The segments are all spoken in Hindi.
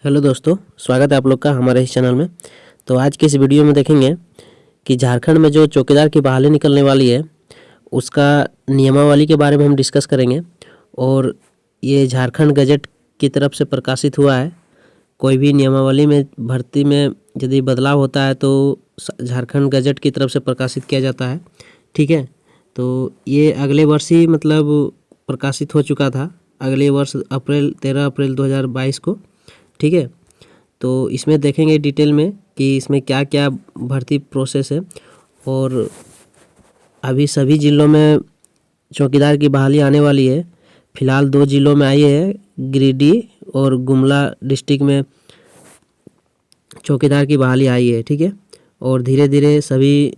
हेलो दोस्तों, स्वागत है आप लोग का हमारे इस चैनल में। तो आज के इस वीडियो में देखेंगे कि झारखंड में जो चौकीदार की बहाली निकलने वाली है उसका नियमावली के बारे में हम डिस्कस करेंगे। और ये झारखंड गजट की तरफ से प्रकाशित हुआ है। कोई भी नियमावली में भर्ती में यदि बदलाव होता है तो झारखंड गजट की तरफ से प्रकाशित किया जाता है। ठीक है, तो ये अगले वर्ष ही मतलब प्रकाशित हो चुका था, अगले वर्ष 13 अप्रैल 2022 को। ठीक है, तो इसमें देखेंगे डिटेल में कि इसमें क्या क्या भर्ती प्रोसेस है। और अभी सभी ज़िलों में चौकीदार की बहाली आने वाली है। फ़िलहाल 2 ज़िलों में आई है, गिरिडीह और गुमला डिस्ट्रिक्ट में चौकीदार की बहाली आई है। ठीक है, और धीरे धीरे सभी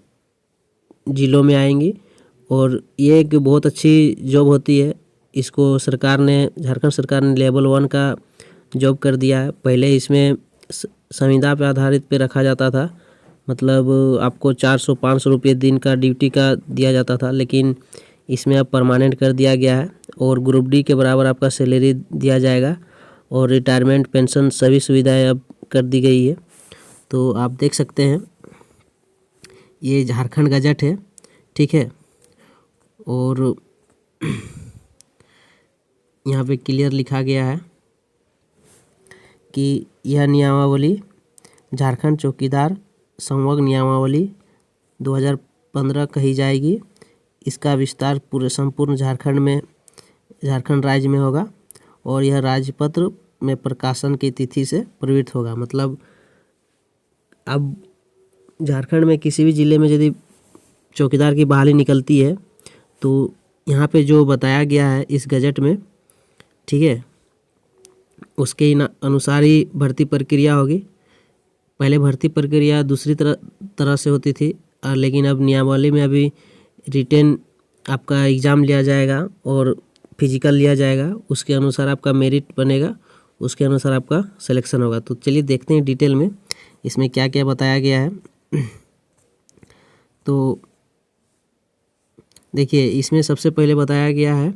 ज़िलों में आएंगी। और ये एक बहुत अच्छी जॉब होती है। इसको सरकार ने, झारखंड सरकार ने लेवल 1 का जॉब कर दिया है। पहले इसमें संविदा पे आधारित पे रखा जाता था, मतलब आपको 400-500 रुपये दिन का ड्यूटी का दिया जाता था, लेकिन इसमें अब परमानेंट कर दिया गया है। और ग्रुप डी के बराबर आपका सैलरी दिया जाएगा और रिटायरमेंट पेंशन सभी सुविधाएं अब कर दी गई है। तो आप देख सकते हैं ये झारखंड गजट है। ठीक है, और यहाँ पे क्लियर लिखा गया है कि यह नियमावली झारखंड चौकीदार संवर्ग नियमावली 2015 कही जाएगी। इसका विस्तार पूरे संपूर्ण झारखंड राज्य में होगा और यह राजपत्र में प्रकाशन की तिथि से प्रवृत्त होगा। मतलब अब झारखंड में किसी भी ज़िले में यदि चौकीदार की बहाली निकलती है तो यहाँ पे जो बताया गया है इस गजट में, ठीक है, उसके अनुसार ही भर्ती प्रक्रिया होगी। पहले भर्ती प्रक्रिया दूसरी तरह से होती थी, लेकिन अब नियमावली में अभी रिटेन आपका एग्ज़ाम लिया जाएगा और फिजिकल लिया जाएगा। उसके अनुसार आपका मेरिट बनेगा, उसके अनुसार आपका सिलेक्शन होगा। तो चलिए देखते हैं डिटेल में इसमें क्या क्या बताया गया है। तो देखिए, इसमें सबसे पहले बताया गया है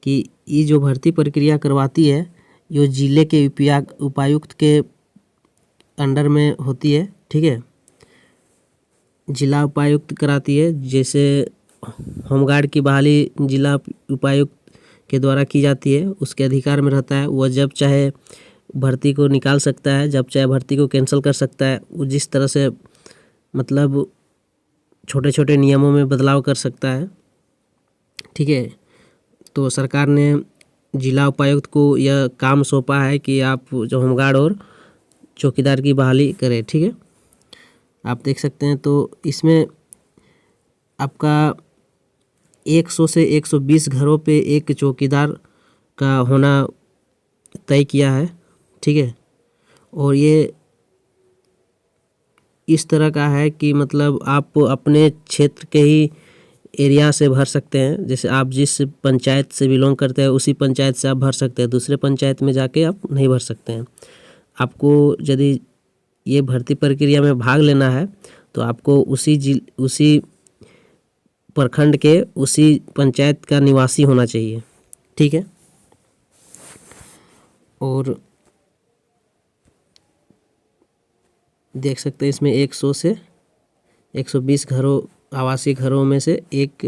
कि ये जो भर्ती प्रक्रिया करवाती है ये ज़िले के उपायुक्त के अंडर में होती है। ठीक है, जिला उपायुक्त कराती है। जैसे होमगार्ड की बहाली जिला उपायुक्त के द्वारा की जाती है, उसके अधिकार में रहता है। वह जब चाहे भर्ती को निकाल सकता है, जब चाहे भर्ती को कैंसिल कर सकता है। वो जिस तरह से मतलब छोटे छोटे नियमों में बदलाव कर सकता है। ठीक है, तो सरकार ने जिला उपायुक्त को यह काम सौंपा है कि आप जो होमगार्ड और चौकीदार की बहाली करें। ठीक है, आप देख सकते हैं। तो इसमें आपका 100 से 120 घरों पे एक चौकीदार का होना तय किया है। ठीक है, और ये इस तरह का है कि मतलब आप अपने क्षेत्र के ही एरिया से भर सकते हैं। जैसे आप जिस पंचायत से बिलोंग करते हैं उसी पंचायत से आप भर सकते हैं, दूसरे पंचायत में जाके आप नहीं भर सकते हैं। आपको यदि ये भर्ती प्रक्रिया में भाग लेना है तो आपको उसी प्रखंड के उसी पंचायत का निवासी होना चाहिए। ठीक है, और देख सकते हैं इसमें 100 से 120 घरों, आवासीय घरों में से एक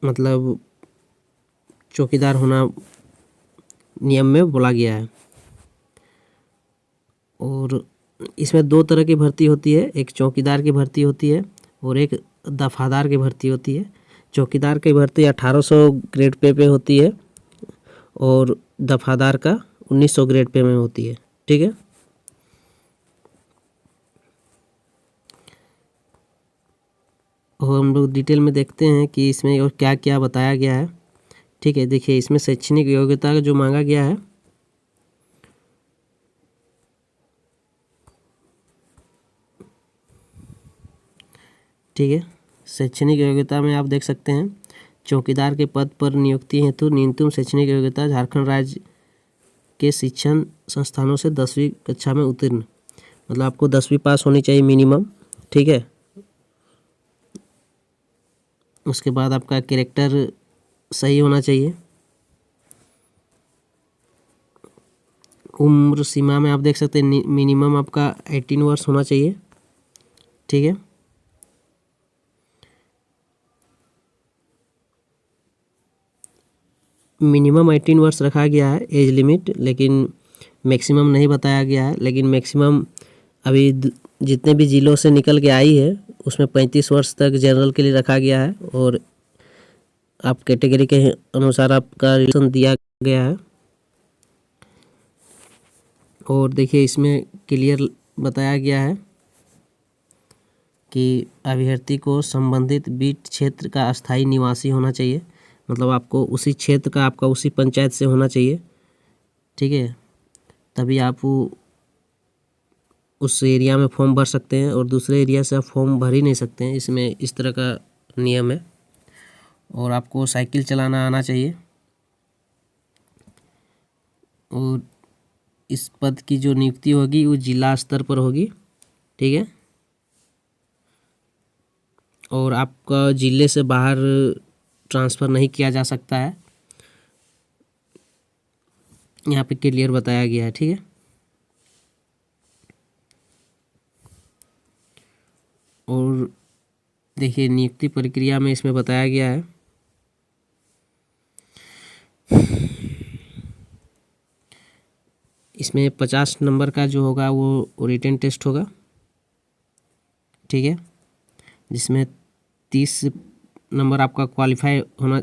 मतलब चौकीदार होना नियम में बोला गया है। और इसमें 2 तरह की भर्ती होती है, एक चौकीदार की भर्ती होती है और एक दफादार की भर्ती होती है। चौकीदार की भर्ती 1800 ग्रेड पे होती है और दफादार का 1900 ग्रेड पे में होती है। ठीक है, और हम लोग डिटेल में देखते हैं कि इसमें और क्या क्या बताया गया है। ठीक है, देखिए इसमें शैक्षणिक योग्यता जो मांगा गया है, ठीक है, शैक्षणिक योग्यता में आप देख सकते हैं चौकीदार के पद पर नियुक्ति हेतु न्यूनतम शैक्षणिक योग्यता झारखंड राज्य के शिक्षण संस्थानों से 10वीं कक्षा में उत्तीर्ण, मतलब आपको 10वीं पास होनी चाहिए मिनिमम। ठीक है, उसके बाद आपका कैरेक्टर सही होना चाहिए। उम्र सीमा में आप देख सकते हैं मिनिमम आपका 18 वर्ष होना चाहिए, ठीक है। मिनिमम 18 वर्ष रखा गया है एज लिमिट, लेकिन मैक्सिमम नहीं बताया गया है। लेकिन मैक्सिमम अभी जितने भी ज़िलों से निकल के आई है उसमें 35 वर्ष तक जनरल के लिए रखा गया है, और आप कैटेगरी के अनुसार आपका रिलेशन दिया गया है। और देखिए इसमें क्लियर बताया गया है कि अभ्यर्थी को संबंधित बीट क्षेत्र का अस्थायी निवासी होना चाहिए, मतलब आपको उसी क्षेत्र का, आपका उसी पंचायत से होना चाहिए, ठीक है, तभी आप उस एरिया में फॉर्म भर सकते हैं, और दूसरे एरिया से आप फॉर्म भर ही नहीं सकते हैं। इसमें इस तरह का नियम है। और आपको साइकिल चलाना आना चाहिए, और इस पद की जो नियुक्ति होगी वो जिला स्तर पर होगी, ठीक है। और आपका ज़िले से बाहर ट्रांसफ़र नहीं किया जा सकता है, यहाँ पे क्लियर बताया गया है, ठीक है। और देखिए नियुक्ति प्रक्रिया में इसमें बताया गया है इसमें 50 नंबर का जो होगा वो रिटन टेस्ट होगा, ठीक है, जिसमें 30 नंबर आपका क्वालिफाई होना,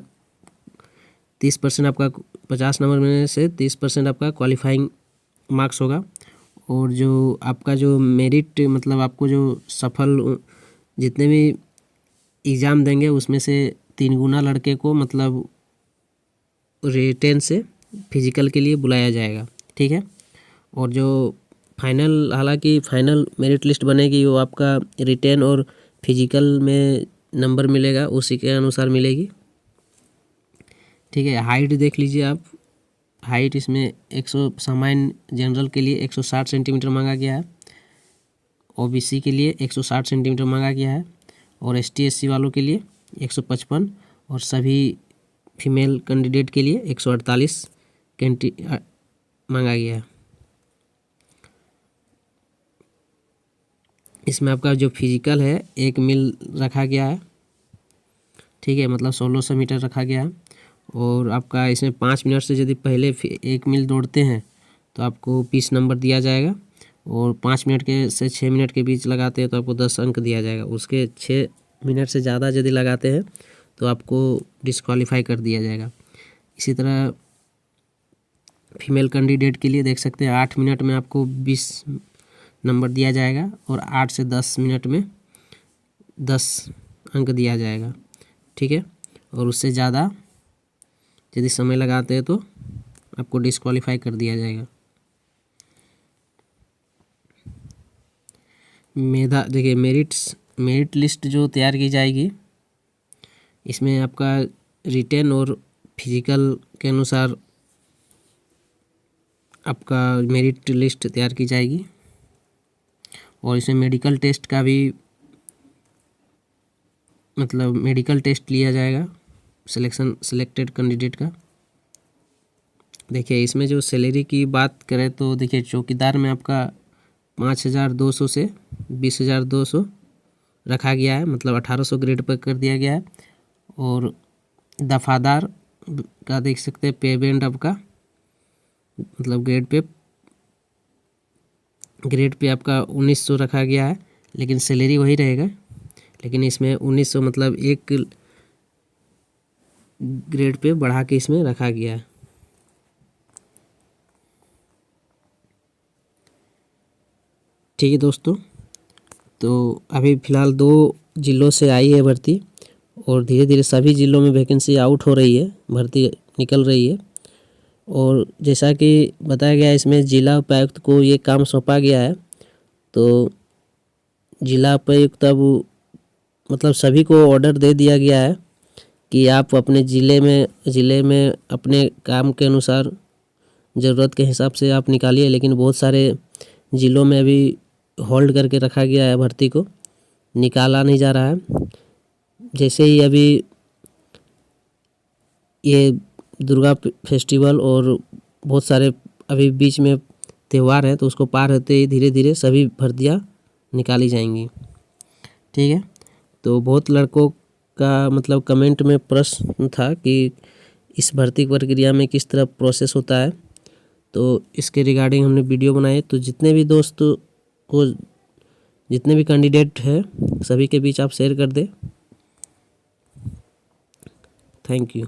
30% आपका 50 नंबर में से 30% आपका क्वालिफाइंग मार्क्स होगा। और जो आपका जो मेरिट, मतलब आपको जो सफल जितने भी एग्ज़ाम देंगे उसमें से 3 गुना लड़के को मतलब रिटेन से फिजिकल के लिए बुलाया जाएगा, ठीक है। और जो फाइनल, हालांकि फाइनल मेरिट लिस्ट बनेगी वो आपका रिटेन और फिजिकल में नंबर मिलेगा उसी के अनुसार मिलेगी, ठीक है। हाइट देख लीजिए आप, हाइट इसमें 100 सामान्य जनरल के लिए 160 सेंटीमीटर मांगा गया है, ओबीसी के लिए 160 सेंटीमीटर मांगा गया है, और एसटी एससी वालों के लिए 155, और सभी फीमेल कैंडिडेट के लिए 148 मांगा गया है। इसमें आपका जो फिजिकल है 1 मील रखा गया है, ठीक है, मतलब 1600 मीटर रखा गया है। और आपका इसमें 5 मिनट से यदि पहले 1 मील दौड़ते हैं तो आपको 20 नंबर दिया जाएगा, और 5 मिनट के से 6 मिनट के बीच लगाते हैं तो आपको 10 अंक दिया जाएगा। उसके 6 मिनट से ज़्यादा यदि लगाते हैं तो आपको डिस्क्वालीफाई कर दिया जाएगा। इसी तरह फीमेल कैंडिडेट के लिए देख सकते हैं 8 मिनट में आपको 20 नंबर दिया जाएगा, और 8 से 10 मिनट में 10 अंक दिया जाएगा, ठीक है। और उससे ज़्यादा यदि समय लगाते हैं तो आपको डिस्क्वालीफाई कर दिया जाएगा। देखिए मेरिट लिस्ट जो तैयार की जाएगी इसमें आपका रिटेन और फिजिकल के अनुसार आपका मेरिट लिस्ट तैयार की जाएगी, और इसमें मेडिकल टेस्ट का भी, मतलब मेडिकल टेस्ट लिया जाएगा सिलेक्टेड कैंडिडेट का। देखिए इसमें जो सैलरी की बात करें तो देखिए चौकीदार में आपका 5200 से 20200 रखा गया है, मतलब 1800 ग्रेड पर कर दिया गया है। और दफादार का देख सकते हैं पे बैंड आपका, मतलब ग्रेड पे आपका 1900 रखा गया है, लेकिन सैलरी वही रहेगा। लेकिन इसमें 1900 मतलब एक ग्रेड पे बढ़ा के इसमें रखा गया है। ठीक है दोस्तों, तो अभी फ़िलहाल 2 ज़िलों से आई है भर्ती, और धीरे धीरे सभी ज़िलों में वैकेंसी आउट हो रही है, भर्ती निकल रही है। और जैसा कि बताया गया है इसमें जिला उपायुक्त को ये काम सौंपा गया है, तो जिला उपायुक्त अब मतलब सभी को ऑर्डर दे दिया गया है कि आप अपने ज़िले में अपने काम के अनुसार ज़रूरत के हिसाब से आप निकालिए। लेकिन बहुत सारे ज़िलों में अभी होल्ड करके रखा गया है, भर्ती को निकाला नहीं जा रहा है। जैसे ही अभी ये दुर्गा फेस्टिवल और बहुत सारे अभी बीच में त्यौहार है, तो उसको पार होते ही धीरे धीरे सभी भर्तियाँ निकाली जाएंगी। ठीक है, तो बहुत लड़कों का मतलब कमेंट में प्रश्न था कि इस भर्ती प्रक्रिया में किस तरह प्रोसेस होता है, तो इसके रिगार्डिंग हमने वीडियो बनाए। तो जितने भी दोस्त को, जितने भी कैंडिडेट है, सभी के बीच आप शेयर कर दें। Thank you.